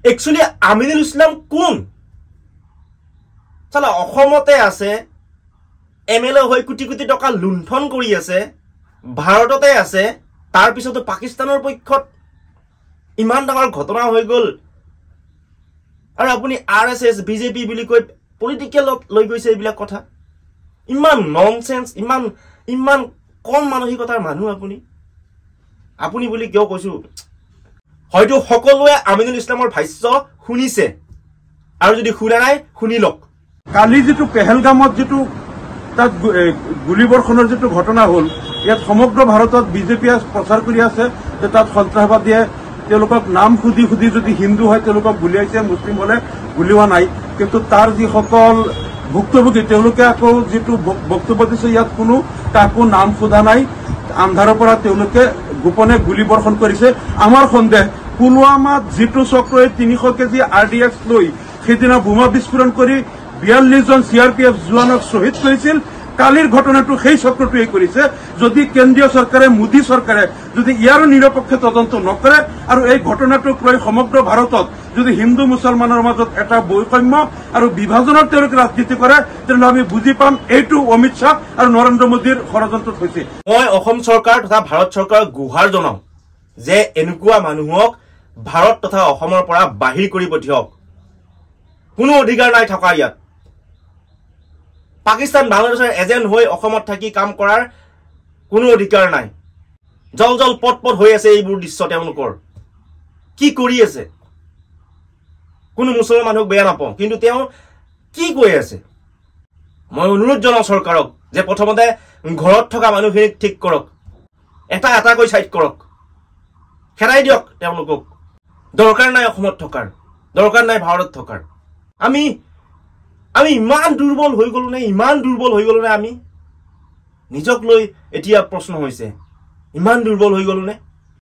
Actually Aminul Islam কোন? চালা অসমতে আছে, MLA হৈ কোটি কোটি টকা লুণ্ঠন কৰি আছে, ভাৰততে আছে, তাৰ পিছতো পাকিস্তানৰ পক্ষত ইমান ডাঙৰ ঘটনা হৈ গ'ল আৰু আপুনি RSS BJP বুলি কৈ পলিটিকেলত লৈ গৈছে এইবিলাক কথা। ইমান ননসেন্স, ইমান কম মানসিকতাৰ মানুহ আপুনি বুলি কিয় কৈছো? হয়তো সকলোৱে আমিনুল ইছলামৰ ভাষ্য শুনিছে আৰু যদি শুনা নাই শুনি লওক। কালি যেটো পেহেলগামত যেটো তাত গুলিবৰ্ষণৰ যেটো ঘটনা হ'ল, ইয়াত সমগ্ৰ ভাৰতত বিজেপিয়ে প্ৰচাৰ কৰি আছে যে তাত সন্ত্ৰাসবাদীয়ে তেওঁলোকক নাম খুদি যদি হিন্দু হয় তেওঁলোকক গুলিয়াইছে, মুছলিম হলে গুলিওৱা নাই। কিন্তু তাৰ যিসকল ভুক্তভোগী তেওঁলোকে আকৌ যেটো বক্তব্য দিছে ইয়াত কোনো কাকো নাম সোধা নাই, আন্ধাৰৰ পৰা তেওঁলোকে গোপনে গুলিবৰ্ষণ কৰিছে। আমাৰ সন্দেহ পুলৱামাত যেটো চক্ৰই 300 কেজি RDX লৈ সেইদিনা বোমা বিস্ফোৰণ কৰি 42 জন CRPF জোৱানক শ্বহীদ কৰিছিল, কালিৰ ঘটনাটো সেই চক্ৰটোৱে কৰিছে। যদি কেন্দ্ৰীয় চৰকাৰে, মোদী চৰকাৰে যদি ইয়াৰ নিৰপেক্ষ তদন্ত নকৰে আৰু এই ঘটনাটোক লৈ সমগ্ৰ ভাৰতত যদি হিন্দু মুছলমানৰ মাজত এটা বৈষম্য আৰু বিভাজনৰ তেওঁলোকে ৰাজনীতি কৰে, তেনেহ'লে আমি বুজি পাম এইটো অমিত শ্বাহ আৰু নৰেন্দ্ৰ মোদীৰ ষড়যন্ত্ৰত হৈছে। মই অসম চৰকাৰ তথা ভাৰত চৰকাৰক গুহাৰ জনাওঁ যে এনেকুৱা মানুহক ভাৰত তথা অসমৰ পৰা বাহিৰ কৰি পঠিয়াওক। কোনো অধিকাৰ নাই থকা ইয়াত। পাকিস্তান বাংলাদেশৰ এজেণ্ট হৈ অসমত থাকি কাম কৰাৰ কোনো অধিকাৰ নাই। জল পট হৈ আছে এইবোৰ দৃশ্য তেওঁলোকৰ। কি কৰি আছে? কোনো মুছলমান মানুহক বেয়া নাপাওঁ, কিন্তু তেওঁ কি কৈ আছে? মই অনুৰোধ জনাওঁ চৰকাৰক যে প্ৰথমতে ঘৰত থকা মানুহখিনিক ঠিক কৰক, এটাকৈ চাইড কৰক, খেদাই দিয়ক তেওঁলোকক। দৰকাৰ নাই অসমত থকাৰ, দৰকাৰ নাই ভাৰতত থকাৰ। আমি ইমান দুৰ্বল হৈ গলো নে? আমি নিজক লৈ এতিয়া প্ৰশ্ন হৈছে, ইমান দুৰ্বল হৈ গলো নে?